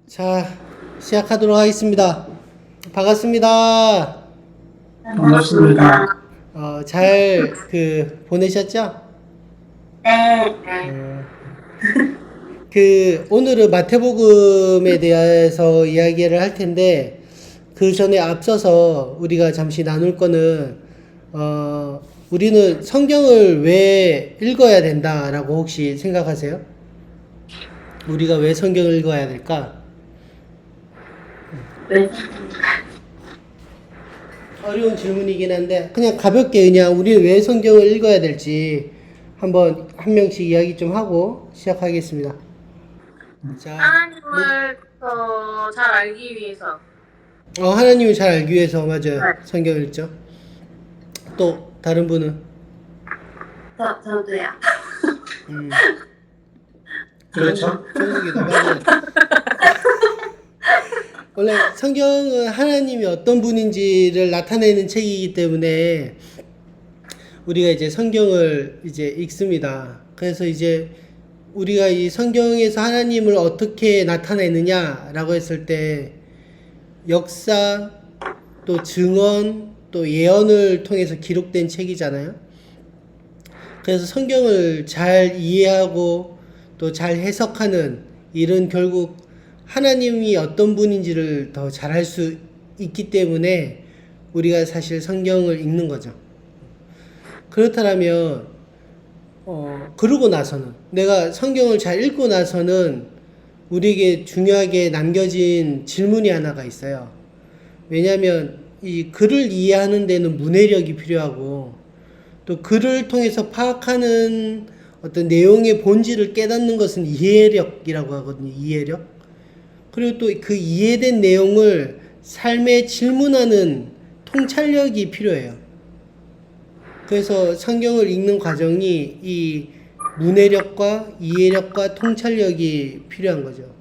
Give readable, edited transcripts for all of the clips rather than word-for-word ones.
자, 시작하도록 하겠습니다. 반갑습니다. 반갑습니다. 잘 보내셨죠? 네. 오늘은 마태복음에 대해서 이야기를 할 텐데, 그 전에 앞서서 우리가 잠시 나눌 거는, 우리는 성경을 왜 읽어야 된다라고 혹시 생각하세요? 우리가 왜 성경을 읽어야 될까? 왜? 어려운 질문이긴 한데 그냥 가볍게 그냥 우리 왜 성경을 읽어야 될지 한번 한 명씩 이야기 좀 하고 시작하겠습니다. 자, 하나님을 더 잘 알기 위해서. 하나님을 잘 알기 위해서 맞아요. 네. 성경을 읽죠. 또 다른 분은 저도요. 그렇죠. 천국이다. 맞아요. 원래 성경은 하나님이 어떤 분인지를 나타내는 책이기 때문에 우리가 이제 성경을 이제 읽습니다. 그래서 이제 우리가 이 성경에서 하나님을 어떻게 나타내느냐라고 했을 때 역사, 또 증언, 또 예언을 통해서 기록된 책이잖아요. 그래서 성경을 잘 이해하고 또 잘 해석하는 일은 결국 하나님이 어떤 분인지를 더 잘할 수 있기 때문에 우리가 사실 성경을 읽는 거죠. 그렇다면 그러고 나서는 내가 성경을 잘 읽고 나서는 우리에게 중요하게 남겨진 질문이 하나가 있어요. 왜냐하면 이 글을 이해하는 데는 문해력이 필요하고 또 글을 통해서 파악하는 어떤 내용의 본질을 깨닫는 것은 이해력이라고 하거든요. 이해력. 그리고 또 그 이해된 내용을 삶에 질문하는 통찰력이 필요해요. 그래서 성경을 읽는 과정이 이 문해력과 이해력과 통찰력이 필요한 거죠.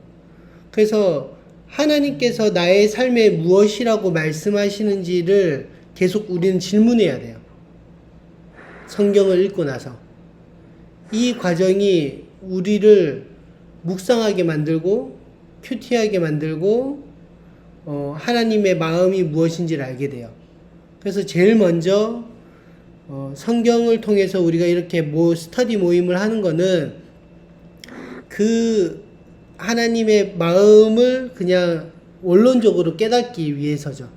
그래서 하나님께서 나의 삶에 무엇이라고 말씀하시는지를 계속 우리는 질문해야 돼요. 성경을 읽고 나서. 이 과정이 우리를 묵상하게 만들고 큐티하게 만들고 하나님의 마음이 무엇인지를 알게 돼요. 그래서 제일 먼저 성경을 통해서 우리가 이렇게 스터디 모임을 하는 거는 그 하나님의 마음을 그냥 원론적으로 깨닫기 위해서죠.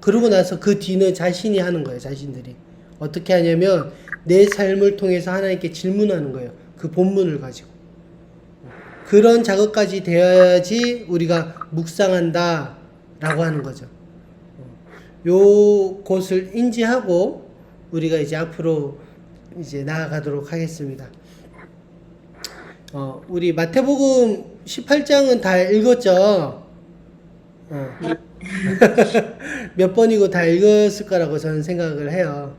그러고 나서 그 뒤는 자신이 하는 거예요. 자신들이. 어떻게 하냐면 내 삶을 통해서 하나님께 질문하는 거예요. 그 본문을 가지고. 그런 작업까지 되어야지 우리가 묵상한다 라고 하는 거죠. 요 것을 인지하고 우리가 이제 앞으로 이제 나아가도록 하겠습니다. 우리 마태복음 18장은 다 읽었죠? 몇 번이고 다 읽었을 거라고 저는 생각을 해요.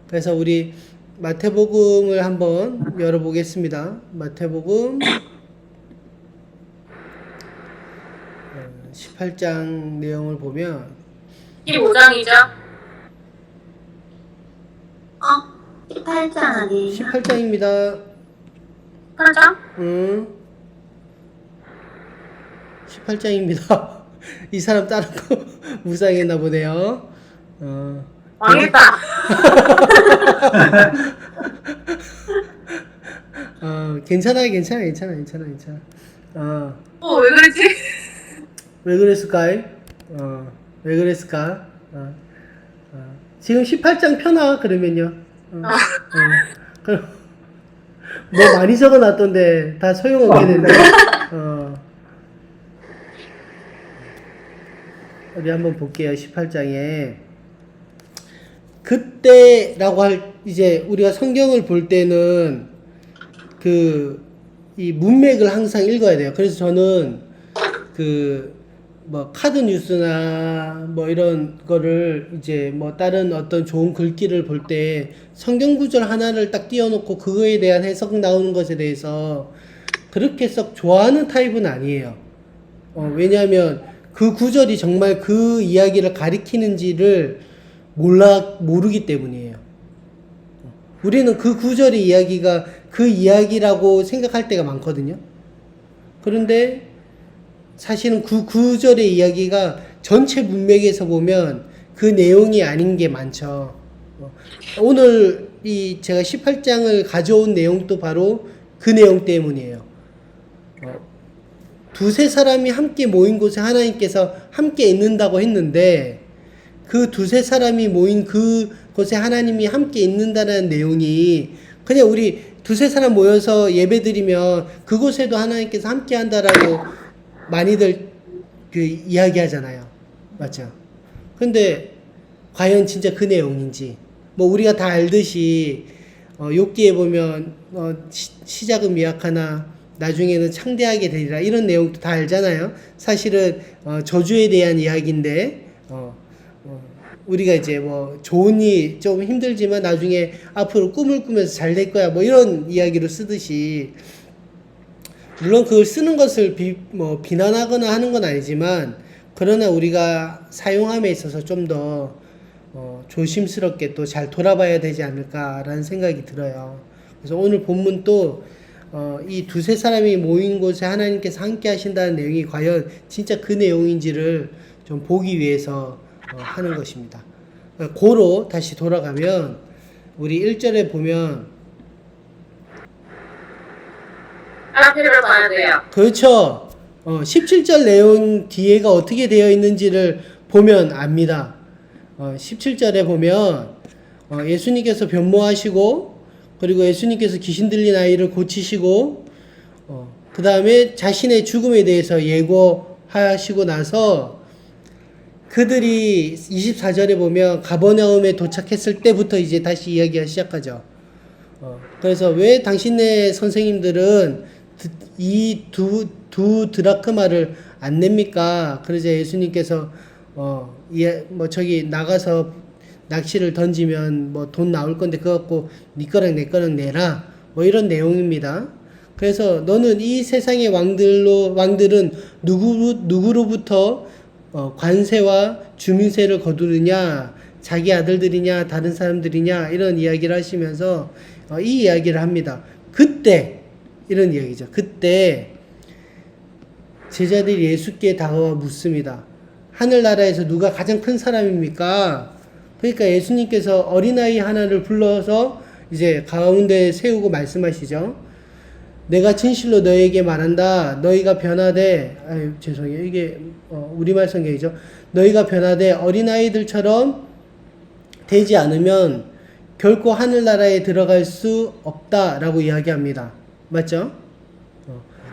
그래서 우리 마태복음을 한번 열어보겠습니다. 마태복음 18장 내용을 보면 15장이죠? 18장 아니에요? 18장입니다. 8장? 18장입니다. 이 사람 다른 거 무상했나 보네요. 망했다. 괜찮아요. 왜 그랬지? 왜 그랬을까요? 왜 그랬을까? 지금 18장 펴놔, 그러면요. 그럼, 뭐 많이 적어 놨던데, 다 소용없게 된다. 우리 한번 볼게요, 18장에. 그때라고 이제 우리가 성경을 볼 때는 이 문맥을 항상 읽어야 돼요. 그래서 저는 카드 뉴스나 이런 거를 이제 다른 어떤 좋은 글귀를 볼 때 성경 구절 하나를 딱 띄워놓고 그거에 대한 해석 나오는 것에 대해서 그렇게 썩 좋아하는 타입은 아니에요. 왜냐하면 그 구절이 정말 그 이야기를 가리키는지를 모르기 때문이에요. 우리는 그 구절의 이야기가 그 이야기라고 생각할 때가 많거든요. 그런데 사실은 그 구절의 이야기가 전체 문맥에서 보면 그 내용이 아닌 게 많죠. 오늘 이 제가 18장을 가져온 내용도 바로 그 내용 때문이에요. 두세 사람이 함께 모인 곳에 하나님께서 함께 있는다고 했는데 그 두세 사람이 모인 그 곳에 하나님이 함께 있는다는 내용이 그냥 우리 두세 사람 모여서 예배드리면 그곳에도 하나님께서 함께 한다라고 많이들 그 이야기하잖아요. 맞죠? 근데 과연 진짜 그 내용인지 뭐 우리가 다 알듯이 욥기에 보면 시작은 미약하나 나중에는 창대하게 되리라 이런 내용도 다 알잖아요. 사실은 저주에 대한 이야기인데 우리가 이제 뭐 좋은 일 좀 힘들지만 나중에 앞으로 꿈을 꾸면서 잘 될 거야 뭐 이런 이야기로 쓰듯이 물론 그걸 쓰는 것을 비난하거나 하는 건 아니지만 그러나 우리가 사용함에 있어서 좀 더 조심스럽게 또 잘 돌아봐야 되지 않을까라는 생각이 들어요. 그래서 오늘 본문도 이 두세 사람이 모인 곳에 하나님께서 함께 하신다는 내용이 과연 진짜 그 내용인지를 좀 보기 위해서 하는 것입니다. 고로 다시 돌아가면 우리 1절에 보면 앞에를 봐야 돼요. 그렇죠. 17절 내용 뒤에가 어떻게 되어 있는지를 보면 압니다. 17절에 보면 예수님께서 변모하시고 그리고 예수님께서 귀신 들린 아이를 고치시고 그 다음에 자신의 죽음에 대해서 예고하시고 나서 그들이 24절에 보면 가버나움에 도착했을 때부터 이제 다시 이야기가 시작하죠. 그래서 왜 당신네 선생님들은 이 두 드라크마를 안 냅니까? 그러자 예수님께서 뭐 저기 나가서 낚시를 던지면 뭐 돈 나올 건데 그거 갖고 네 거랑 내 거랑 내라 뭐 이런 내용입니다. 그래서 너는 이 세상의 왕들은 누구로부터 관세와 주민세를 거두느냐 자기 아들들이냐 다른 사람들이냐 이런 이야기를 하시면서 이 이야기를 합니다. 그때 이런 이야기죠. 그때 제자들이 예수께 다가와 묻습니다. 하늘나라에서 누가 가장 큰 사람입니까? 그러니까 예수님께서 어린아이 하나를 불러서 이제 가운데 세우고 말씀하시죠. 내가 진실로 너에게 말한다. 너희가 변화되, 죄송해요. 이게 우리말 성경이죠. 너희가 변화되 어린아이들처럼 되지 않으면 결코 하늘나라에 들어갈 수 없다라고 이야기합니다. 맞죠?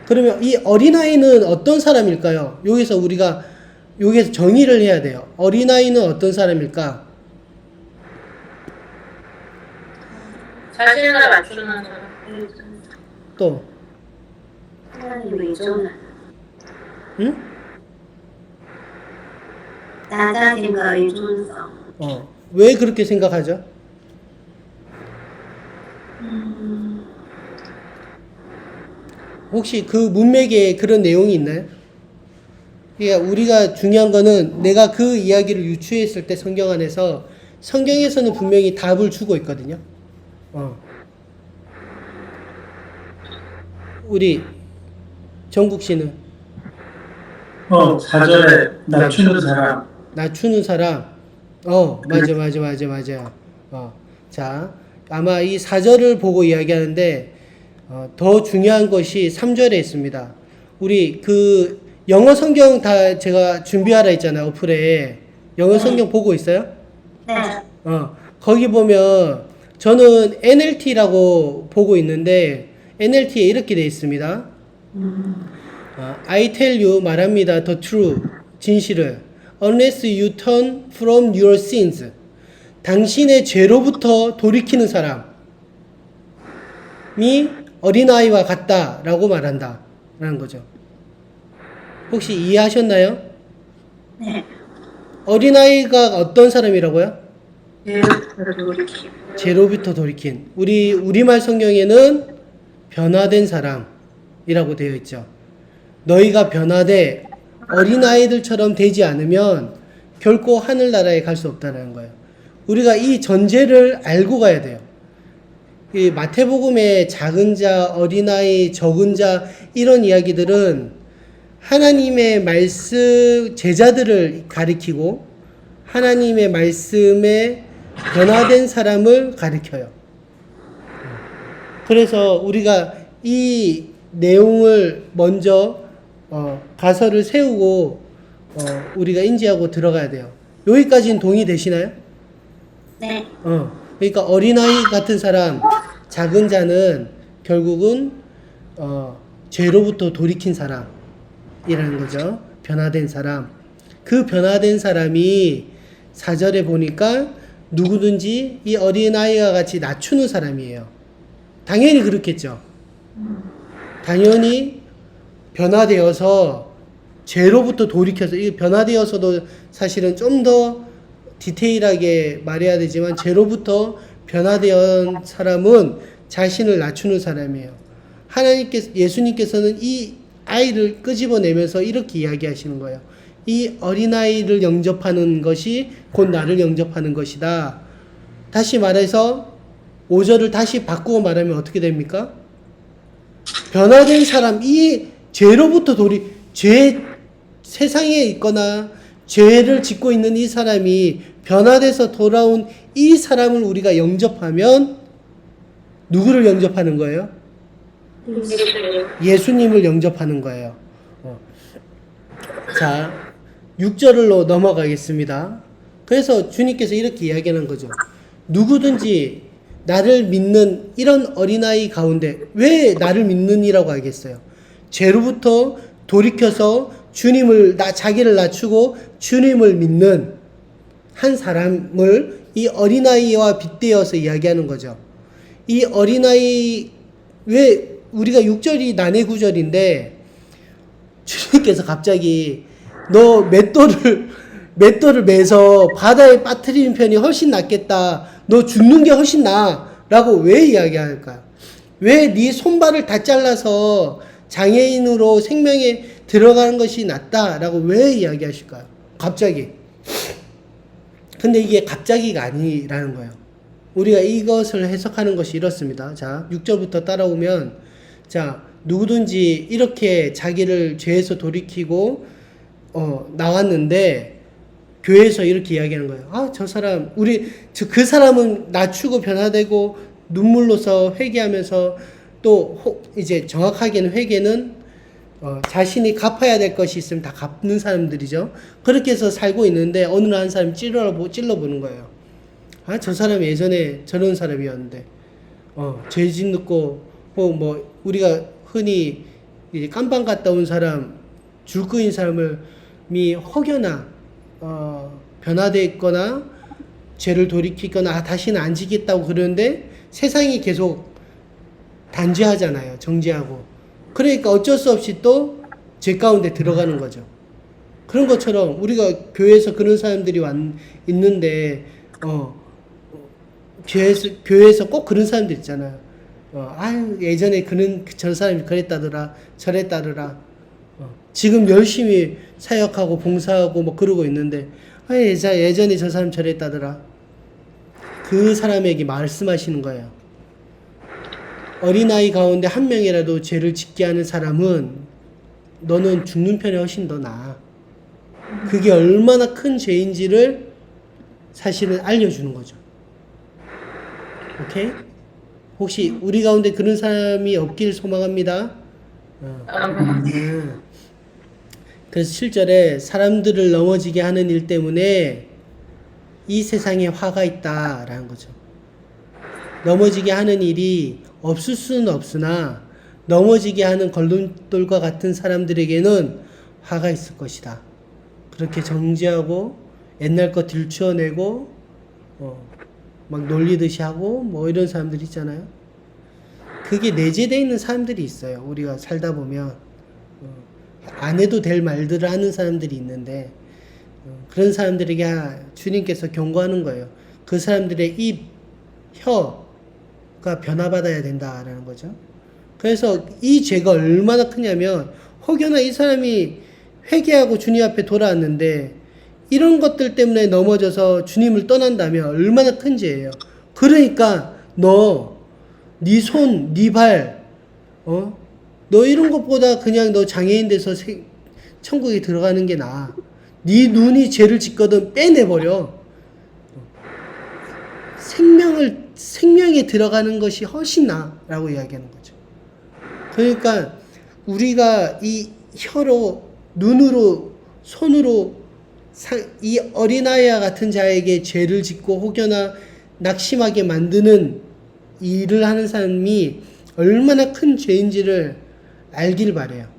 그러면 이 어린아이는 어떤 사람일까요? 여기서 정의를 해야 돼요. 어린아이는 어떤 사람일까? 자신을 맞추는 사람. 또, 하나님을 의존하는 응? 나 자신과 의존성. 왜 그렇게 생각하죠? 혹시 그 문맥에 그런 내용이 있나요? 그러니까 우리가 중요한 거는 내가 그 이야기를 유추했을 때 성경 안에서 성경에서는 분명히 답을 주고 있거든요. 우리 정국 씨는 4절에 낮추는 사람. 낮추는 사람. 맞아. 자, 아마 이 4절을 보고 이야기하는데 더 중요한 것이 3절에 있습니다. 우리 그 영어 성경 다 제가 준비하라 했잖아요. 어플에. 영어 성경 보고 있어요? 네. 거기 보면 저는 NLT라고 보고 있는데 NLT에 이렇게 되어 있습니다. I tell you 말합니다. The true 진실을 unless you turn from your sins 당신의 죄로부터 돌이키는 사람이 어린아이와 같다라고 말한다 라는 거죠. 혹시 이해하셨나요? 네. 어린아이가 어떤 사람이라고요? 돌이킴. 죄로부터 돌이킨 우리말 성경에는 변화된 사람이라고 되어 있죠. 너희가 변화돼 어린아이들처럼 되지 않으면 결코 하늘나라에 갈 수 없다는 거예요. 우리가 이 전제를 알고 가야 돼요. 이 마태복음의 작은 자, 어린아이, 적은 자 이런 이야기들은 하나님의 말씀 제자들을 가리키고 하나님의 말씀에 변화된 사람을 가리켜요. 그래서 우리가 이 내용을 먼저 가설을 세우고 우리가 인지하고 들어가야 돼요. 여기까지는 동의되시나요? 네. 그러니까 어린아이 같은 사람, 작은 자는 결국은 죄로부터 돌이킨 사람이라는 거죠. 변화된 사람. 그 변화된 사람이 4절에 보니까 누구든지 이 어린아이와 같이 낮추는 사람이에요. 당연히 그렇겠죠. 당연히 변화되어서 죄로부터 돌이켜서, 이 변화되어서도 사실은 좀 더 디테일하게 말해야 되지만 죄로부터 변화된 사람은 자신을 낮추는 사람이에요. 예수님께서는 이 아이를 끄집어내면서 이렇게 이야기하시는 거예요. 이 어린아이를 영접하는 것이 곧 나를 영접하는 것이다. 다시 말해서 5절을 다시 바꾸어 말하면 어떻게 됩니까? 변화된 사람, 이 죄로부터 세상에 있거나 죄를 짓고 있는 이 사람이 변화돼서 돌아온 이 사람을 우리가 영접하면 누구를 영접하는 거예요? 예수님을 영접하는 거예요. 자, 6절로 넘어가겠습니다. 그래서 주님께서 이렇게 이야기하는 거죠. 누구든지 나를 믿는 이런 어린아이 가운데 왜 나를 믿는이라고 하겠어요? 죄로부터 돌이켜서 자기를 낮추고 주님을 믿는 한 사람을 이 어린아이와 빗대어서 이야기하는 거죠. 이 어린아이, 왜 우리가 6절이 난해 구절인데 주님께서 갑자기 너 맷돌을 매서 바다에 빠뜨리는 편이 훨씬 낫겠다. 너 죽는 게 훨씬 나아. 라고 왜 이야기할까요? 왜 네 손발을 다 잘라서 장애인으로 생명에 들어가는 것이 낫다. 라고 왜 이야기하실까요? 갑자기. 근데 이게 갑자기가 아니라는 거예요. 우리가 이것을 해석하는 것이 이렇습니다. 자, 6절부터 따라오면, 자, 누구든지 이렇게 자기를 죄에서 돌이키고, 나왔는데, 교회에서 이렇게 이야기하는 거예요. 아, 저 사람, 그 사람은 낮추고 변화되고, 눈물로서 회개하면서, 또, 이제 정확하게는 회개는, 자신이 갚아야 될 것이 있으면 다 갚는 사람들이죠. 그렇게 해서 살고 있는데, 어느 날 한 사람이 찔러보는 거예요. 아, 저 사람이 예전에 저런 사람이었는데, 죄 짓고, 우리가 흔히 이제 깜빵 갔다 온 사람, 줄 끄인 사람이 혹여나, 변화되어 있거나, 죄를 돌이키거나, 다시는 안 지겠다고 그러는데, 세상이 계속 단죄하잖아요. 정죄하고. 그러니까 어쩔 수 없이 또 죄 가운데 들어가는 거죠. 그런 것처럼 우리가 교회에서 그런 사람들이 있는데, 교회에서 꼭 그런 사람들 있잖아요. 아유, 예전에 저 사람이 그랬다더라, 저랬다더라. 지금 열심히 사역하고 봉사하고 뭐 그러고 있는데, 예전에 저 사람 저랬다더라. 그 사람에게 말씀하시는 거예요. 어린아이 가운데 한 명이라도 죄를 짓게 하는 사람은 너는 죽는 편이 훨씬 더 나아. 그게 얼마나 큰 죄인지를 사실은 알려주는 거죠. 오케이? 혹시 우리 가운데 그런 사람이 없길 소망합니다. 그래서 7절에 사람들을 넘어지게 하는 일 때문에 이 세상에 화가 있다라는 거죠. 넘어지게 하는 일이 없을 수는 없으나 넘어지게 하는 걸림돌과 같은 사람들에게는 화가 있을 것이다. 그렇게 정죄하고 옛날 거 들추어내고 막 놀리듯이 하고 뭐 이런 사람들 있잖아요. 그게 내재되어 있는 사람들이 있어요. 우리가 살다 보면 안 해도 될 말들을 하는 사람들이 있는데 그런 사람들에게 주님께서 경고하는 거예요. 그 사람들의 입, 혀가 변화받아야 된다라는 거죠. 그래서 이 죄가 얼마나 크냐면 혹여나 이 사람이 회개하고 주님 앞에 돌아왔는데 이런 것들 때문에 넘어져서 주님을 떠난다면 얼마나 큰 죄예요. 그러니까 네 손, 네 발, 너 이런 것보다 그냥 너 장애인 돼서 천국에 들어가는 게 나아. 네 눈이 죄를 짓거든 빼내버려. 생명에 들어가는 것이 훨씬 나라고 이야기하는 거죠. 그러니까 우리가 이 혀로, 눈으로, 손으로 이 어린아이와 같은 자에게 죄를 짓고 혹여나 낙심하게 만드는 일을 하는 사람이 얼마나 큰 죄인지를 알길 바래요.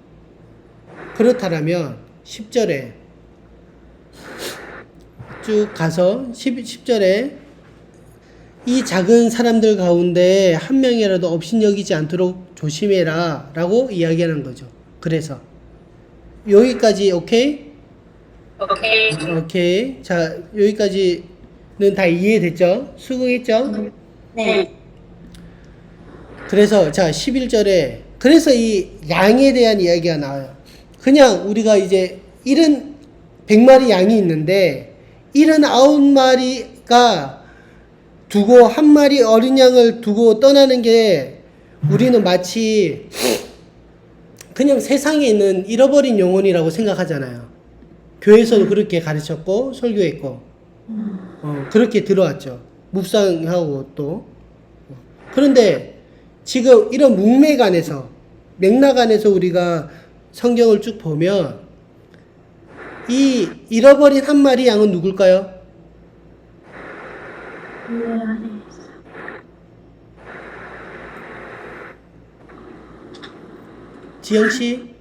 그렇다면 10절에 쭉 가서 10절에 이 작은 사람들 가운데 한 명이라도 업신여기지 않도록 조심해라 라고 이야기하는 거죠. 그래서 여기까지 오케이? 오케이. 자, 여기까지는 다 이해됐죠? 수긍했죠? 네. 그래서 자 11절에 그래서 이 양에 대한 이야기가 나와요. 그냥 우리가 이제 100마리 양이 있는데 79마리가 두고 한 마리 어린 양을 두고 떠나는 게 우리는 마치 그냥 세상에 있는 잃어버린 영혼이라고 생각하잖아요. 교회에서도 그렇게 가르쳤고 설교했고 그렇게 들어왔죠. 묵상하고 또 그런데 지금 이런 맥락 안에서 우리가 성경을 쭉 보면 이 잃어버린 한 마리 양은 누굴까요? 교회 안에 있어. 지영씨?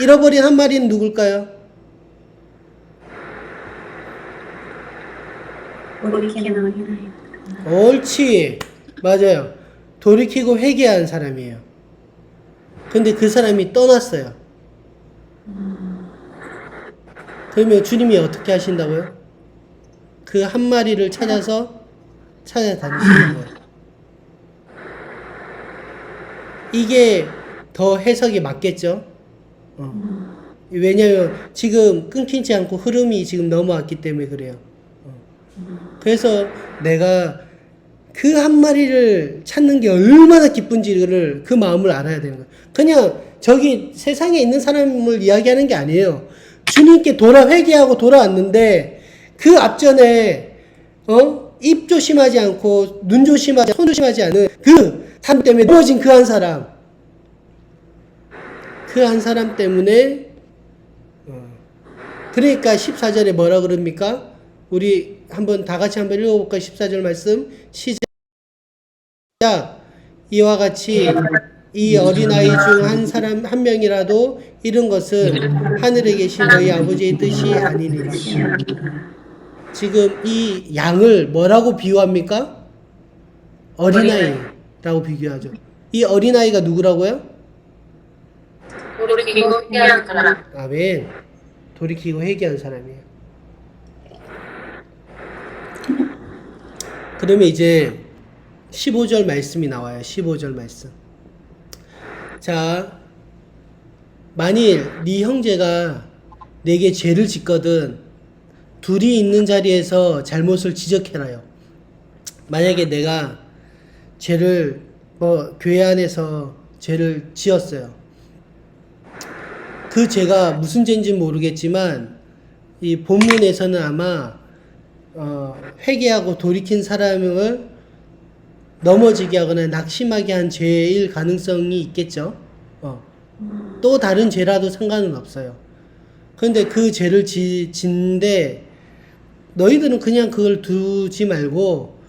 잃어버린 한 마리는 누굴까요? 돌이키는 어린아이. 옳지. 맞아요. 돌이키고 회개한 사람이에요. 근데 그 사람이 떠났어요. 그러면 주님이 어떻게 하신다고요? 그 한 마리를 찾아다니시는 거예요. 이게 더 해석이 맞겠죠? 왜냐면 지금 끊기지 않고 흐름이 지금 넘어왔기 때문에 그래요. 그래서 내가 그 한 마리를 찾는 게 얼마나 기쁜지를 그 마음을 알아야 되는 거예요. 그냥 저기 세상에 있는 사람을 이야기하는 게 아니에요. 주님께 회개하고 돌아왔는데 그 앞전에 입 조심하지 않고 눈 조심하지 손 조심하지 않은 그 사람 때문에 넘어진 그 한 사람 때문에 그러니까 14절에 뭐라 그럽니까? 우리 다 같이 한번 읽어볼까요? 14절 말씀 시작. 이와 같이 이 어린아이 중 한 명이라도 잃은 것은 하늘에 계신 너희 아버지의 뜻이 아니니라. 지금 이 양을 뭐라고 비유합니까? 어린아이라고 비교하죠. 이 어린아이가 누구라고요? 돌이키고 회개한 사람. 아멘. 돌이키고 회개한 사람이에요. 그러면 이제 15절 말씀이 나와요. 15절 말씀. 자, 만일 네 형제가 내게 죄를 짓거든 둘이 있는 자리에서 잘못을 지적해라요. 만약에 내가 교회 안에서 죄를 지었어요. 그 죄가 무슨 죄인지 모르겠지만 이 본문에서는 아마 회개하고 돌이킨 사람을 넘어지게 하거나 낙심하게 한 죄일 가능성이 있겠죠. 또 다른 죄라도 상관은 없어요. 그런데 그 죄를 짓는데 너희들은 그냥 그걸 두지 말고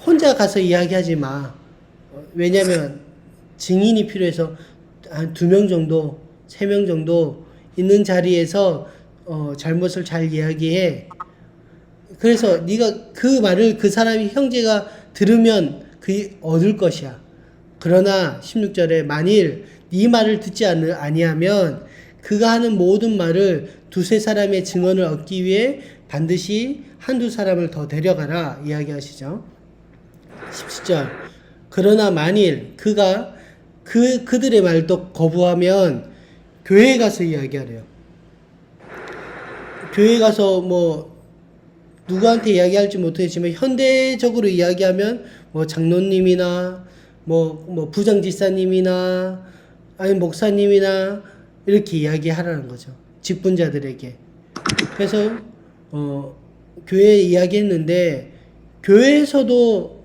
혼자 가서 이야기하지 마. 왜냐면 증인이 필요해서 한 2명 정도 3명 정도 있는 자리에서 잘못을 잘 이야기해. 그래서 네가 그 말을 그 사람이 형제가 들으면 그게 얻을 것이야. 그러나 16절에 만일 네 말을 듣지 아니하면 그가 하는 모든 말을 2-3 사람의 증언을 얻기 위해 반드시 1-2 사람을 더 데려가라 이야기하시죠. 17절 그러나 만일 그가 그들의 말도 거부하면 교회에 가서 이야기하래요. 교회에 가서 누구한테 이야기할지 못하겠지만 현대적으로 이야기하면 장로님이나 부장지사님이나 아니 목사님이나 이렇게 이야기하라는 거죠. 직분자들에게. 그래서 교회에 이야기했는데 교회에서도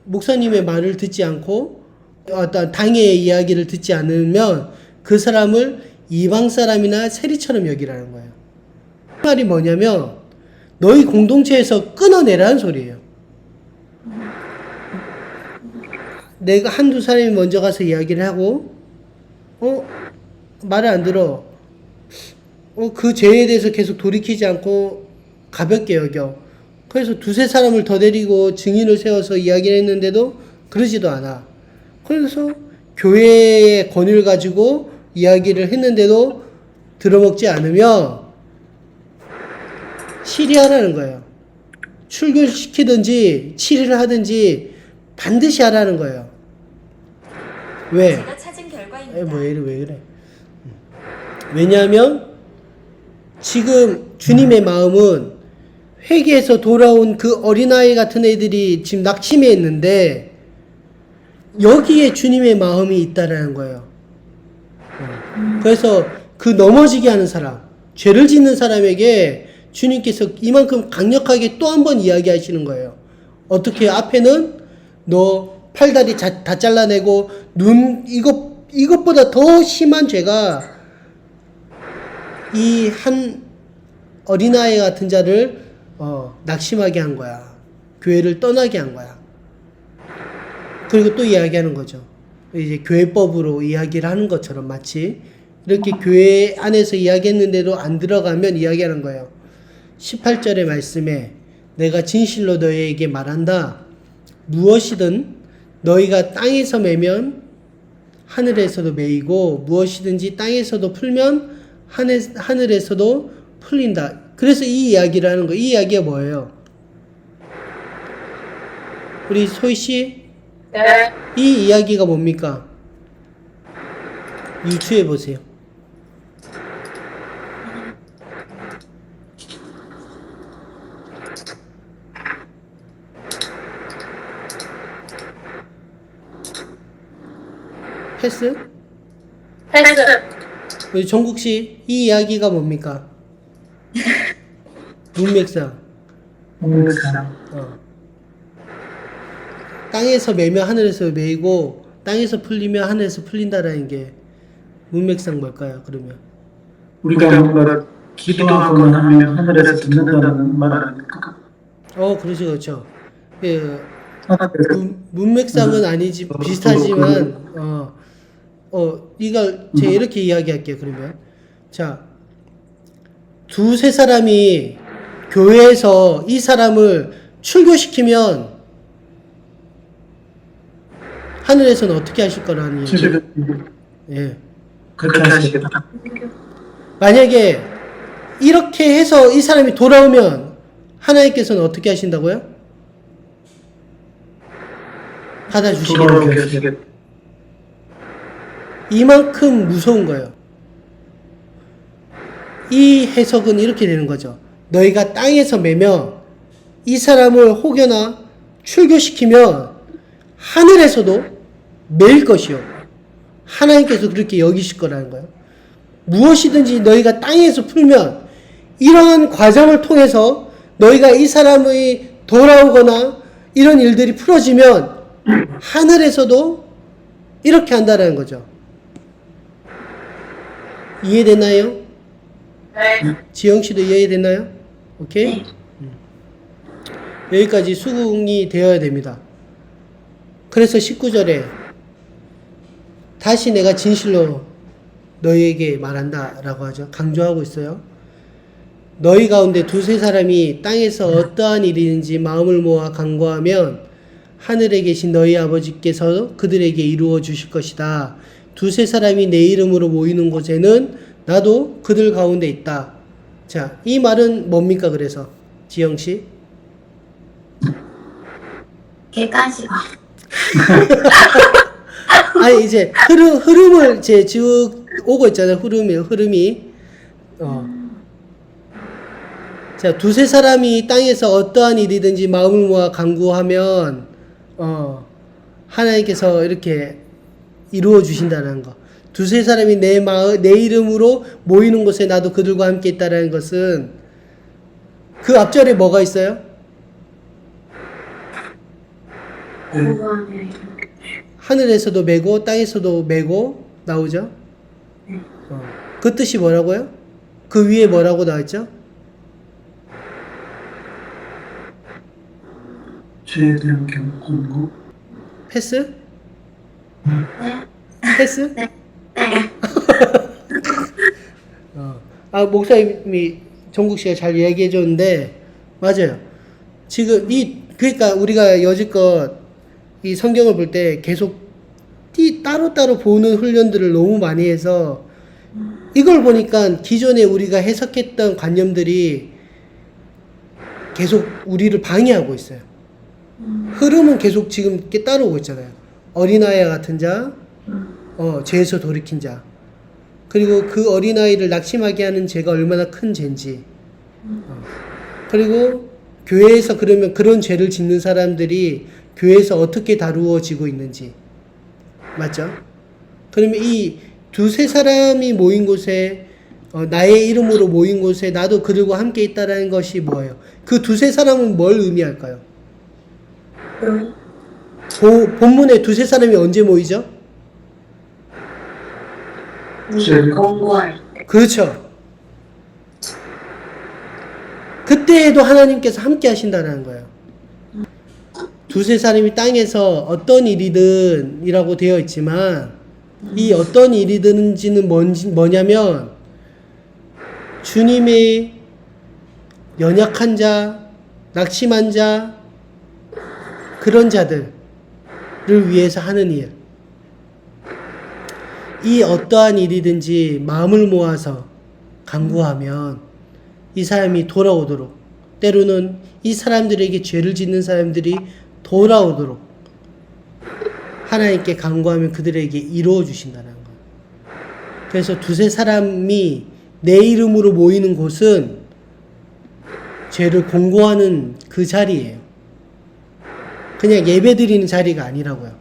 목사님의 말을 듣지 않고 어떤 당의 이야기를 듣지 않으면 그 사람을 이방 사람이나 세리처럼 여기라는 거예요. 그 말이 뭐냐면 너희 공동체에서 끊어내라는 소리예요. 내가 한두 사람이 먼저 가서 이야기를 하고 말을 안 들어. 그 죄에 대해서 계속 돌이키지 않고 가볍게 여겨. 그래서 두세 사람을 더 데리고 증인을 세워서 이야기를 했는데도 그러지도 않아. 그래서 교회의 권위를 가지고 이야기를 했는데도 들어먹지 않으면 시리하라는 거예요. 출교시키든지 치리를 하든지 반드시 하라는 거예요. 왜? 제가 찾은 결과입니다. 왜 그래? 왜냐하면 지금 주님의 마음은 회개에서 돌아온 그 어린아이 같은 애들이 지금 낙심해 있는데 여기에 주님의 마음이 있다라는 거예요. 그래서 그 넘어지게 하는 사람, 죄를 짓는 사람에게 주님께서 이만큼 강력하게 또 한 번 이야기하시는 거예요. 어떻게? 앞에는 너 팔다리 다 잘라내고 이것보다 더 심한 죄가 이 한 어린아이 같은 자를 낙심하게 한 거야. 교회를 떠나게 한 거야. 그리고 또 이야기하는 거죠. 이제 교회법으로 이야기를 하는 것처럼 마치 이렇게 교회 안에서 이야기했는데도 안 들어가면 이야기하는 거예요. 18절의 말씀에 내가 진실로 너희에게 말한다. 무엇이든 너희가 땅에서 매면 하늘에서도 매이고 무엇이든지 땅에서도 풀면 하늘에서도 풀린다. 그래서 이 이야기를 하는 거예요. 이 이야기가 뭐예요? 우리 소희 씨, 네. 이 이야기가 뭡니까? 유추해 보세요. 패스? 패스. 우리 정국 씨, 이 이야기가 뭡니까? 문맥상. 땅에서 매면 하늘에서 매이고 땅에서 풀리면 하늘에서 풀린다라는 게 문맥상 뭘까요? 그러면 우리가 뭔가 기도하거나 하면 하늘에서 듣는다는 말 아닙니까? 그렇죠, 그렇죠. 예, 문맥상은 아니지 비슷하지만 이걸 제가 이렇게 이야기할게요. 그러면 자, 두세 사람이 교회에서 이 사람을 출교시키면 하늘에서는 어떻게 하실 거라는 얘기죠. 예. 그렇게 하시겠다. 만약에 이렇게 해서 이 사람이 돌아오면 하나님께서는 어떻게 하신다고요? 받아주시겠다. 돌아오게 하시겠다. 이만큼 무서운 거예요. 이 해석은 이렇게 되는 거죠. 너희가 땅에서 매며 이 사람을 혹여나 출교시키면 하늘에서도 매일 것이요. 하나님께서 그렇게 여기실 거라는 거예요. 무엇이든지 너희가 땅에서 풀면 이러한 과정을 통해서 너희가 이 사람의 돌아오거나 이런 일들이 풀어지면 하늘에서도 이렇게 한다는 거죠. 이해됐나요? 네. 지영 씨도 이해됐나요? 오케이? 여기까지 수긍이 되어야 됩니다. 그래서 19절에 다시 내가 진실로 너희에게 말한다 라고 하죠. 강조하고 있어요. 너희 가운데 두세 사람이 땅에서 어떠한 일이든지 마음을 모아 간구하면 하늘에 계신 너희 아버지께서 그들에게 이루어 주실 것이다. 두세 사람이 내 이름으로 모이는 곳에는 나도 그들 가운데 있다. 자, 이 말은 뭡니까? 그래서 지영 씨? 개까지가. 아니 이제 흐름을 이제 쭉 오고 있잖아요. 흐름이. 자, 두세 사람이 땅에서 어떠한 일이든지 마음을 모아 간구하면 하나님께서 이렇게 이루어 주신다는 거. 두세 사람이 내 이름으로 모이는 곳에 나도 그들과 함께 있다라는 것은 그 앞절에 뭐가 있어요? 공부하며 하늘에서도 매고 땅에서도 매고 나오죠? 그 뜻이 뭐라고요? 그 위에 뭐라고 나왔죠? 죄에 대한 공고. 패스? 네. 패스? 네. 목사님이 정국 씨가 잘 이야기해 줬는데 맞아요. 지금 그러니까 우리가 여지껏 이 성경을 볼 때 계속 따로따로 보는 훈련들을 너무 많이 해서 이걸 보니까 기존에 우리가 해석했던 관념들이 계속 우리를 방해하고 있어요. 흐름은 계속 지금 이렇게 따라오고 있잖아요. 어린아이와 같은 자, 죄에서 돌이킨 자. 그리고 그 어린아이를 낙심하게 하는 죄가 얼마나 큰 죄인지. 그리고 교회에서 그러면 그런 죄를 짓는 사람들이 교회에서 어떻게 다루어지고 있는지. 맞죠? 그러면 이 두세 사람이 모인 곳에 나의 이름으로 모인 곳에 나도 그들과 함께 있다라는 것이 뭐예요? 그 두세 사람은 뭘 의미할까요? 본문에 두세 사람이 언제 모이죠? 공부할 때. 그렇죠. 그때에도 하나님께서 함께 하신다는 거예요. 두세 사람이 땅에서 어떤 일이든 이라고 되어 있지만 이 어떤 일이든지는 뭐냐면 주님의 연약한 자, 낙심한 자, 그런 자들을 위해서 하는 일. 이 어떠한 일이든지 마음을 모아서 간구하면 이 사람이 돌아오도록, 때로는 이 사람들에게 죄를 짓는 사람들이 돌아오도록 하나님께 간구하면 그들에게 이루어 주신다는 거예요. 그래서 두세 사람이 내 이름으로 모이는 곳은 죄를 공고하는 그 자리예요. 그냥 예배 드리는 자리가 아니라고요.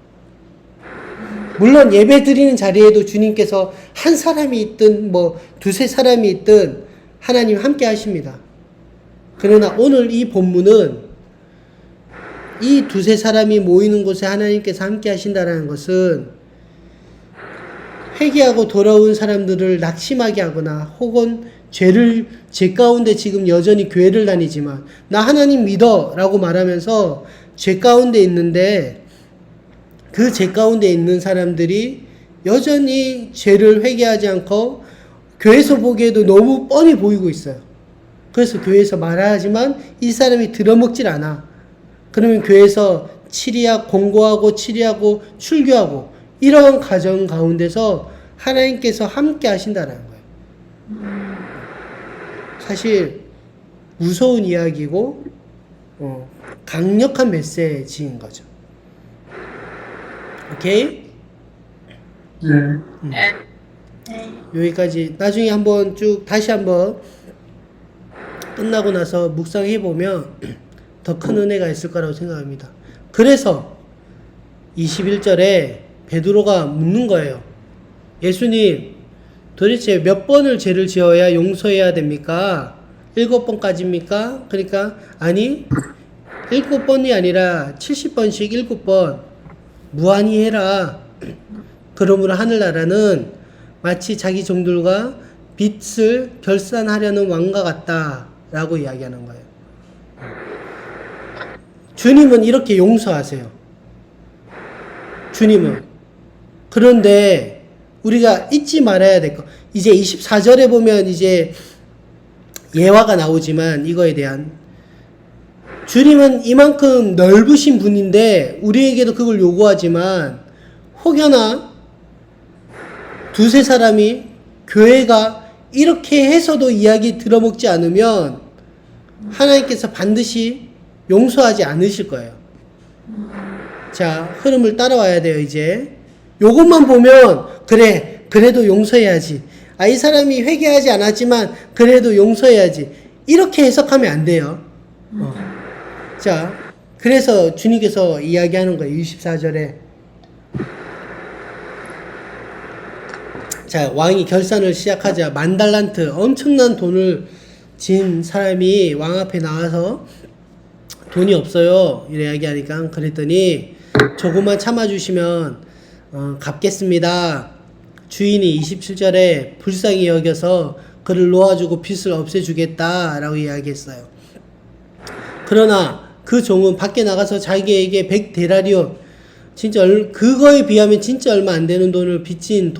물론 예배 드리는 자리에도 주님께서 한 사람이 있든 두세 사람이 있든 하나님 함께 하십니다. 그러나 오늘 이 본문은 이 두세 사람이 모이는 곳에 하나님께서 함께 하신다는 것은 회개하고 돌아온 사람들을 낙심하게 하거나 혹은 죄 가운데 지금 여전히 교회를 다니지만 나 하나님 믿어 라고 말하면서 죄 가운데 있는데 그 죄 가운데 있는 사람들이 여전히 죄를 회개하지 않고 교회에서 보기에도 너무 뻔히 보이고 있어요. 그래서 교회에서 말하지만 이 사람이 들어먹질 않아. 그러면 교회에서 공고하고 치리하고 출교하고 이러한 과정 가운데서 하나님께서 함께 하신다는 거예요. 사실 무서운 이야기고 강력한 메시지인 거죠. 오케이? 네. 여기까지 나중에 다시 한번 끝나고 나서 묵상해 보면 더 큰 은혜가 있을 거라고 생각합니다. 그래서 21절에 베드로가 묻는 거예요. 예수님, 도대체 몇 번을 죄를 지어야 용서해야 됩니까? 7번까지입니까? 그러니까 아니 7번이 아니라 70번씩 7번 무한히 해라. 그러므로 하늘나라는 마치 자기 종들과 빚을 결산하려는 왕과 같다라고 이야기하는 거예요. 주님은 이렇게 용서하세요. 주님은. 그런데 우리가 잊지 말아야 될 거. 이제 24절에 보면 이제 예화가 나오지만 이거에 대한 주님은 이만큼 넓으신 분인데 우리에게도 그걸 요구하지만 혹여나 두세 사람이 교회가 이렇게 해서도 이야기 들어먹지 않으면 하나님께서 반드시 용서하지 않으실 거예요. 자, 흐름을 따라와야 돼요, 이제. 요것만 보면, 그래도 용서해야지. 이 사람이 회개하지 않았지만, 그래도 용서해야지. 이렇게 해석하면 안 돼요. 자, 그래서 주님께서 이야기하는 거예요, 24절에. 자, 왕이 결산을 시작하자 10,000달란트 엄청난 돈을 진 사람이 왕 앞에 나와서 돈이 없어요 이래 이야기하니까 그랬더니 조금만 참아주시면 갚겠습니다. 주인이 27절에 불쌍히 여겨서 그를 놓아주고 빚을 없애주겠다 라고 이야기했어요. 그러나 그 종은 밖에 나가서 자기에게 100데나리온 진짜 그거에 비하면 진짜 얼마 안 되는 돈을 빚진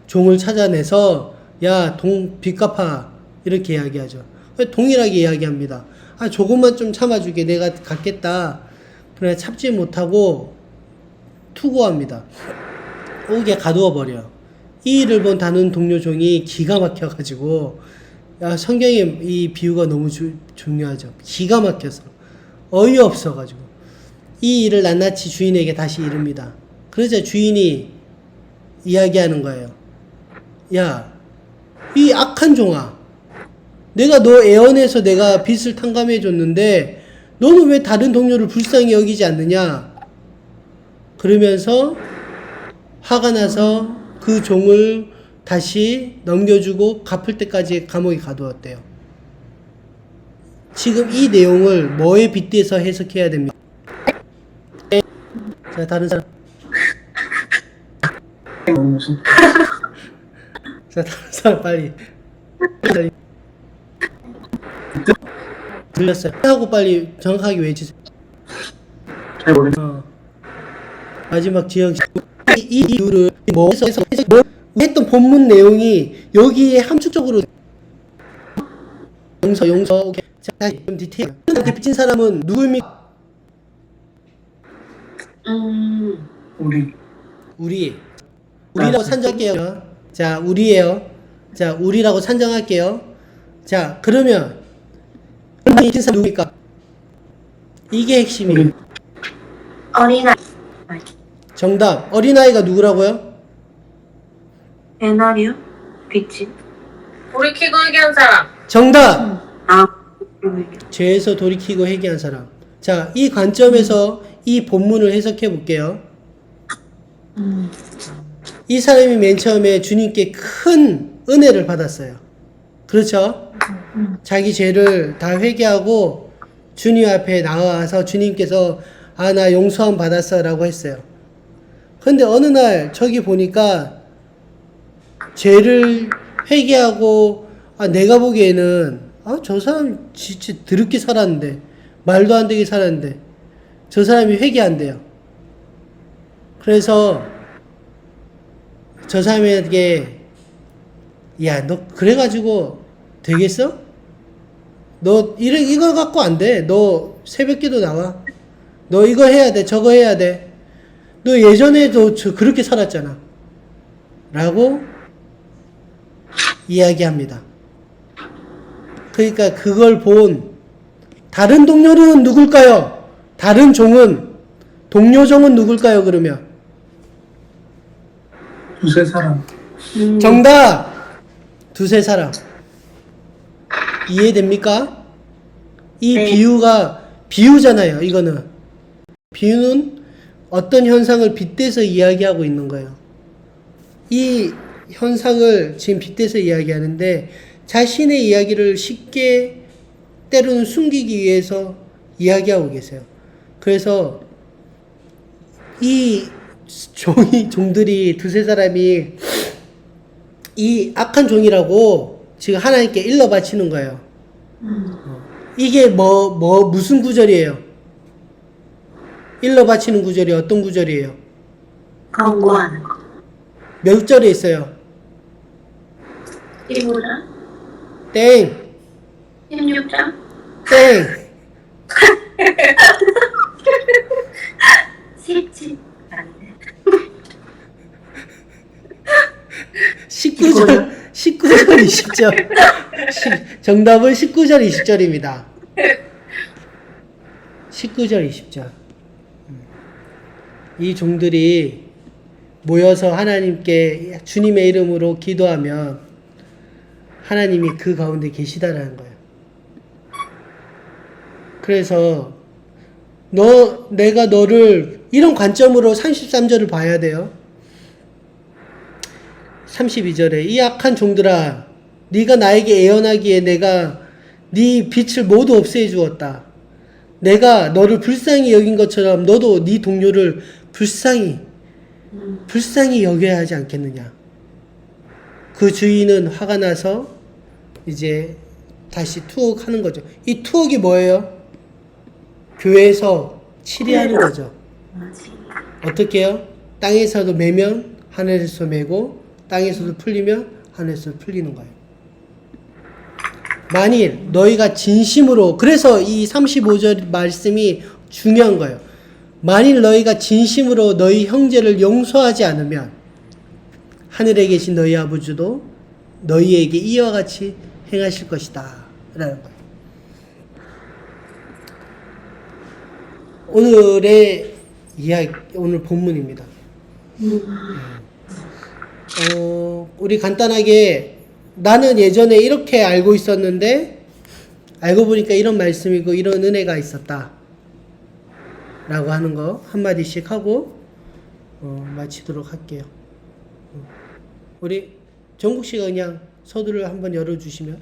종을 찾아내서 야, 빚 갚아 이렇게 이야기하죠. 동일하게 이야기합니다. 아, 조금만 좀 참아주게 내가 갚겠다. 그래 참지 못하고 투고합니다. 옥에 가두어 버려. 이 일을 본 다른 동료 종이 기가 막혀가지고 야, 성경의 이 비유가 너무 중요하죠. 기가 막혀서 어이없어가지고 이 일을 낱낱이 주인에게 다시 이릅니다. 그러자 주인이 이야기하는 거예요. 야, 이 악한 종아, 내가 너 애원해서 내가 빚을 탕감해 줬는데 너는 왜 다른 동료를 불쌍히 여기지 않느냐? 그러면서 화가 나서 그 종을 다시 넘겨주고 갚을 때까지 감옥에 가두었대요. 지금 이 내용을 뭐에 빗대서 해석해야 됩니까? 자, 다른 사람. 자, 다른 사람 빨리. 들렸어요. 하고 빨리 정확하게 외치세요. 잘 모르겠어요. 마지막 지역 이 이유를 뭐해서 했던 본문 내용이 여기에 함축적으로 용서 오케이. 자, 좀 디테일. 이렇게 빚진 사람은 누구입니까? 우리라고 산정할게요. 자, 우리예요. 자, 우리라고 산정할게요. 자, 그러면 빚진 사람 누구입니까? 이게 핵심이에요. 어린아이. 정답. 어린아이가 누구라고요? 데나리오? 빚진? 돌이키고 회개한 사람. 정답. 아, 죄에서 돌이키고 회개한 사람. 자, 이 관점에서 이 본문을 해석해 볼게요. 이 사람이 맨 처음에 주님께 큰 은혜를 받았어요. 그렇죠? 자기 죄를 다 회개하고 주님 앞에 나와서 주님께서 아, 나 용서함 받았어 라고 했어요. 근데 어느 날 저기 보니까 죄를 회개하고 아, 내가 보기에는 아, 저 사람 진짜 더럽게 살았는데 말도 안 되게 살았는데 저 사람이 회개한대요. 그래서 저 사람에게 야, 너 그래가지고 되겠어? 너 이거 갖고 안 돼. 너 새벽기도 나와. 너 이거 해야 돼. 저거 해야 돼. 너 예전에도 그렇게 살았잖아. 라고 이야기합니다. 그러니까 그걸 본 다른 동료는 누굴까요? 다른 종은 동료 종은 누굴까요? 그러면 두세 사람. 정답. 두세 사람. 이해됩니까? 이 네. 비유가 비유잖아요. 이거는 비유는 어떤 현상을 빗대서 이야기하고 있는 거예요. 이 현상을 지금 빗대서 이야기하는데 자신의 이야기를 쉽게 때로는 숨기기 위해서 이야기하고 계세요. 그래서 이 종들이 두세 사람이 이 악한 종이라고 지금 하나님께 일러 바치는 거예요. 이게 무슨 구절이에요? 일러 바치는 구절이 어떤 구절이에요? 권고하는 거. 몇 절에 있어요? 15장? 땡! 16장? 땡! 17? 아니네. 19절, 20절. 정답은 19절, 20절입니다. 19절, 20절. 이 종들이 모여서 하나님께 주님의 이름으로 기도하면 하나님이 그 가운데 계시다라는 거예요. 그래서 내가 너를 이런 관점으로 33절을 봐야 돼요. 32절에 이 악한 종들아 네가 나에게 애원하기에 내가 네 빛을 모두 없애 주었다. 내가 너를 불쌍히 여긴 것처럼 너도 네 동료를 불쌍히 여겨야 하지 않겠느냐. 그 주인은 화가 나서 이제 다시 투옥하는 거죠. 이 투옥이 뭐예요? 교회에서 치리하는 거죠. 어떻게 해요? 땅에서도 매면 하늘에서 매고 땅에서도 풀리면 하늘에서 풀리는 거예요. 만일 너희가 진심으로, 그래서 이 35절 말씀이 중요한 거예요. 만일 너희가 진심으로 너희 형제를 용서하지 않으면 하늘에 계신 너희 아버지도 너희에게 이와 같이 행하실 것이다 라는 거예요. 오늘의 이야기, 오늘 본문입니다. 우리 간단하게 나는 예전에 이렇게 알고 있었는데 알고 보니까 이런 말씀이고 이런 은혜가 있었다 라고 하는 거 한마디씩 하고 마치도록 할게요. 우리 정국 씨가 그냥 서두를 한번 열어주시면.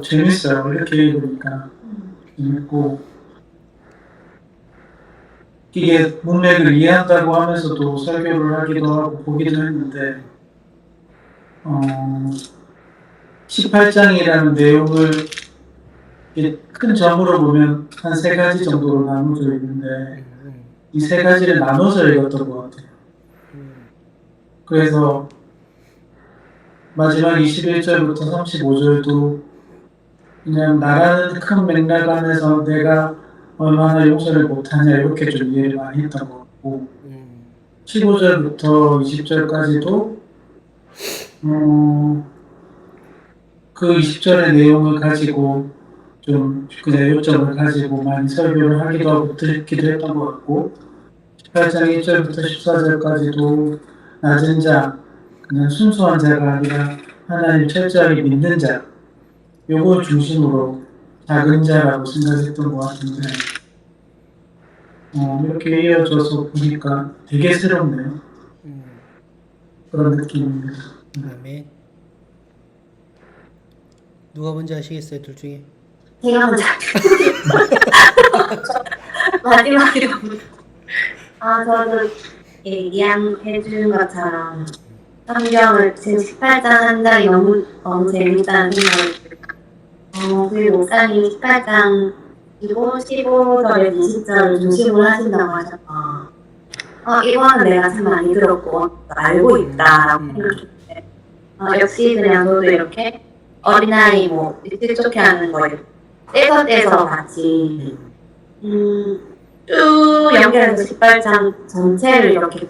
재밌어요. 이렇게 읽으니까 재밌고, 이게 문맥을 이해한다고 하면서도 설교를 하기도 하고 보기도 했는데, 18장이라는 내용을 큰 점으로 보면 한 세 가지 정도로 나눠져 있는데, 이 세 가지를 나눠서 읽었던 것 같아요. 그래서 마지막 21절부터 35절도 그냥 나라는 큰 맥락 안에서 내가 얼마나 용서를 못하냐 이렇게 좀 이해를 많이 했던 것 같고, 15절부터 20절까지도 그 20절의 내용을 가지고 좀 그냥 요점을 가지고 많이 설교를 하기도 하고 듣기도 했던 것 같고, 18장 1절부터 14절까지도 낮은 자, 그냥 순수한 자가 아니라 하나님 철저하게 믿는 자, 요걸 중심으로 작은 자라고 생각했던 것 같은데, 이렇게 이어져서 보니까 되게 새롭네요. 그런 느낌입니다. 아멘. 누가 먼저 하시겠어요? 둘 중에. 제가 먼저 마지막으로 저도 얘기해 준 것처럼 성경을 지금 18장 한 장이 너무 재밌다는 생각이 들어요. 그리고 목사님이 18장 15절에 20절을 중심으로 하신다고 하셔서 이거는 내가 참 많이 들었고 알고 있다라고 생각했는데 역시 그냥 저도 이렇게 어린아이 뭐 일찍 하는 거 떼서 같이 쭉 연결해서 18장 전체를 이렇게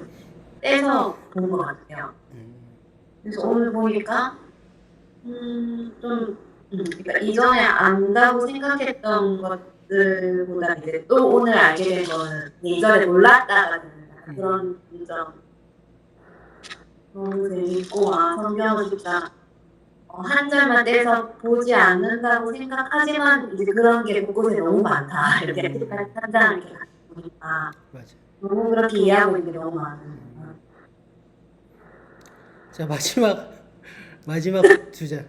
떼서 본 것 같아요. 그래서 오늘 보니까 그러니까 이전에 안다고 생각했던 것들보다 이제 또 오늘 알게 된 거는 이전에 몰랐다라는 그런 점 너무 재밌고 성경은 진짜 한 절만 떼서 보지 않는다고 생각하지만 이제 그런 게 곳곳에 너무 많다 이렇게 한 장 이렇게 보니까 맞아. 너무 그렇게 이해하고 있는 게 너무 많아요. 자, 마지막 주자.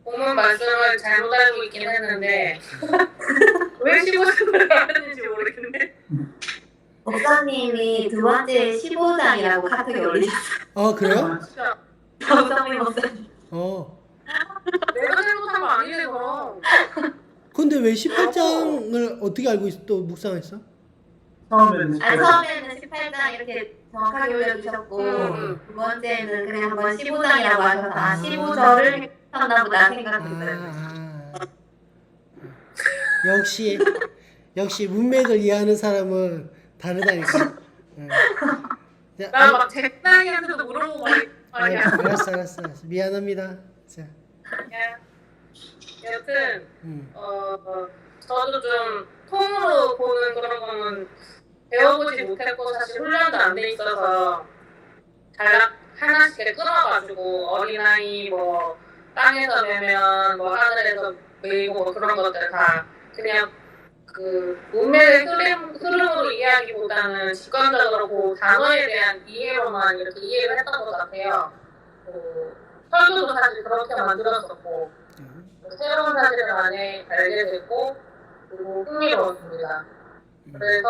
본문 말씀을 잘못 알고 있긴 했는데 왜 15장을 하는지 모르겠네. 목사님이 두 번째 15장이라고 카톡에 올리셨어요. 그래요? 진짜 박성민 목사님. 내가 잘못한 거 아니래 그럼. 근데 왜 18장을 어떻게 알고 또 묵상했어? 처음에는 처음에는 18장 이렇게 정확하게 올려주셨고 두 번째는 그냥 한번 15장이라고 하셔서 15절을 쳤나 보다 생각했어요. 역시 문맥을 이해하는 사람은 다르다니까. 나 막 잭당이한테도 물어보고 말이야. 알았어. 미안합니다. 자. 여튼 저도 좀 통으로 보는 그런 거는 배워보지 못했고 사실 훈련도 안 돼 있어서 하나씩 이렇게 끊어가지고 어린아이 뭐 땅에서 매면 뭐 하늘에서 메이고 뭐 그런 것들 다 그냥 그 문맥의 흐름으로 이해하기보다는 직관적으로 그 단어에 대한 이해로만 이렇게 이해를 했던 것 같아요. 설교도 사실 그렇게 만들었었고 새로운 사실을 안에 알게 됐고 그리고 흥미로웠습니다. 그래서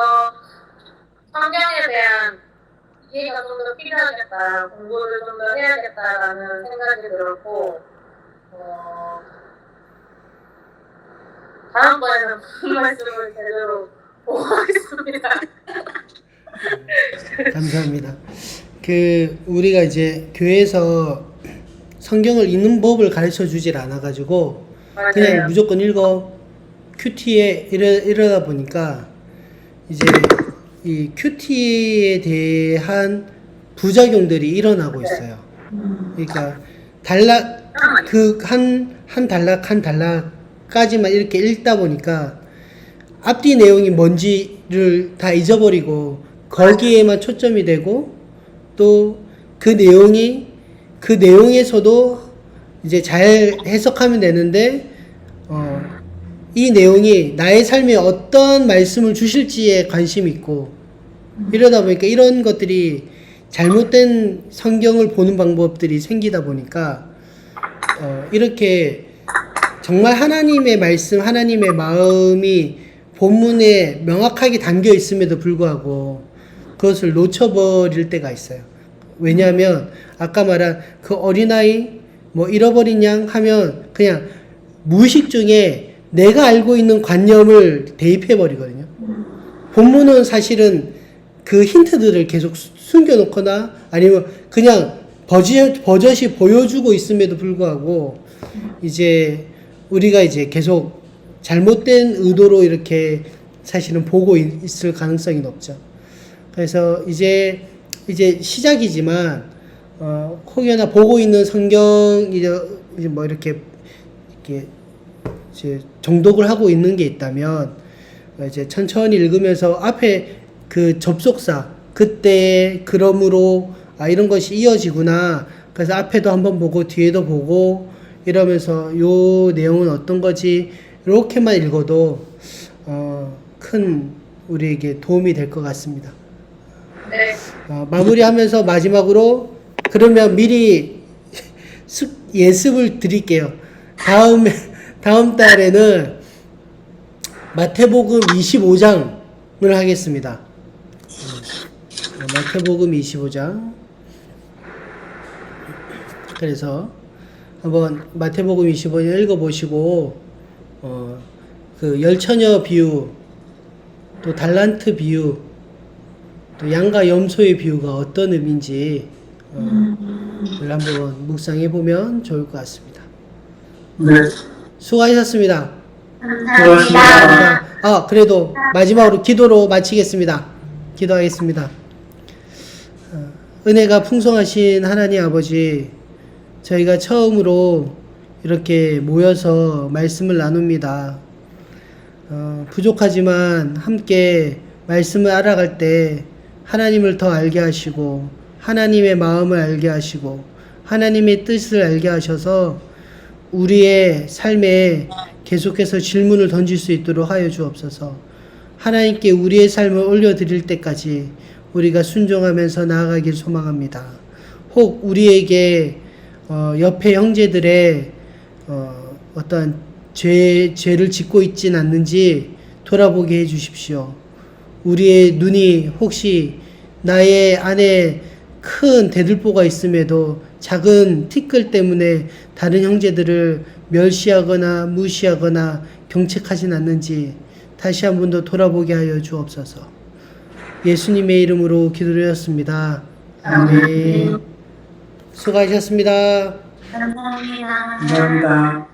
성경에 대한 이해가 좀 더 필요하겠다, 공부를 좀 더 해야겠다라는 생각이 들었고 다음번에는 무슨 말씀을 제대로 보고 하겠습니다. 감사합니다. 우리가 이제 교회에서 성경을 읽는 법을 가르쳐 주질 않아가지고 그냥 맞아요. 무조건 읽어 큐티에 이러다 보니까 이제 이 큐티에 대한 부작용들이 일어나고 있어요. 그러니까 한 단락까지만 이렇게 읽다 보니까 앞뒤 내용이 뭔지를 다 잊어버리고 거기에만 초점이 되고 또 그 내용에서도 이제 잘 해석하면 되는데 이 내용이 나의 삶에 어떤 말씀을 주실지에 관심이 있고 이러다 보니까 이런 것들이 잘못된 성경을 보는 방법들이 생기다 보니까 이렇게 정말 하나님의 말씀, 하나님의 마음이 본문에 명확하게 담겨 있음에도 불구하고 그것을 놓쳐버릴 때가 있어요. 왜냐하면 아까 말한 그 어린아이 뭐 잃어버린 양 하면 그냥 무의식 중에 내가 알고 있는 관념을 대입해버리거든요. 본문은 사실은 그 힌트들을 계속 숨겨놓거나 아니면 그냥 버젓이 보여주고 있음에도 불구하고 이제 우리가 이제 계속 잘못된 의도로 이렇게 사실은 보고 있을 가능성이 높죠. 그래서 이제 시작이지만 혹여나 보고 있는 성경 이제 뭐 이렇게 이제 정독을 하고 있는 게 있다면 이제 천천히 읽으면서 앞에 그 접속사 그때 그러므로 이런 것이 이어지구나. 그래서 앞에도 한번 보고 뒤에도 보고 이러면서 요 내용은 어떤 거지 이렇게만 읽어도 큰 우리에게 도움이 될 것 같습니다. 네. 마무리하면서 마지막으로 그러면 미리 예습을 드릴게요. 다음 달에는 마태복음 25장을 하겠습니다. 마태복음 25장. 그래서 한번 마태복음 25장 읽어보시고 그 열처녀 비유, 또 달란트 비유, 또 양과 염소의 비유가 어떤 의미인지 한번 묵상해 보면 좋을 것 같습니다. 네. 수고하셨습니다. 감사합니다. 그래도 마지막으로 기도로 마치겠습니다. 기도하겠습니다. 은혜가 풍성하신 하나님 아버지, 저희가 처음으로 이렇게 모여서 말씀을 나눕니다. 부족하지만 함께 말씀을 알아갈 때 하나님을 더 알게 하시고 하나님의 마음을 알게 하시고 하나님의 뜻을 알게 하셔서 우리의 삶에 계속해서 질문을 던질 수 있도록 하여 주옵소서. 하나님께 우리의 삶을 올려드릴 때까지 우리가 순종하면서 나아가길 소망합니다. 혹 우리에게 옆에 형제들의 어떠한 죄를 짓고 있진 않는지 돌아보게 해 주십시오. 우리의 눈이 혹시 나의 안에 큰 대들보가 있음에도 작은 티끌 때문에 다른 형제들을 멸시하거나 무시하거나 경책하진 않는지 다시 한 번 더 돌아보게 하여 주옵소서. 예수님의 이름으로 기도드렸습니다. 아멘. 수고하셨습니다. 감사합니다. 감사합니다.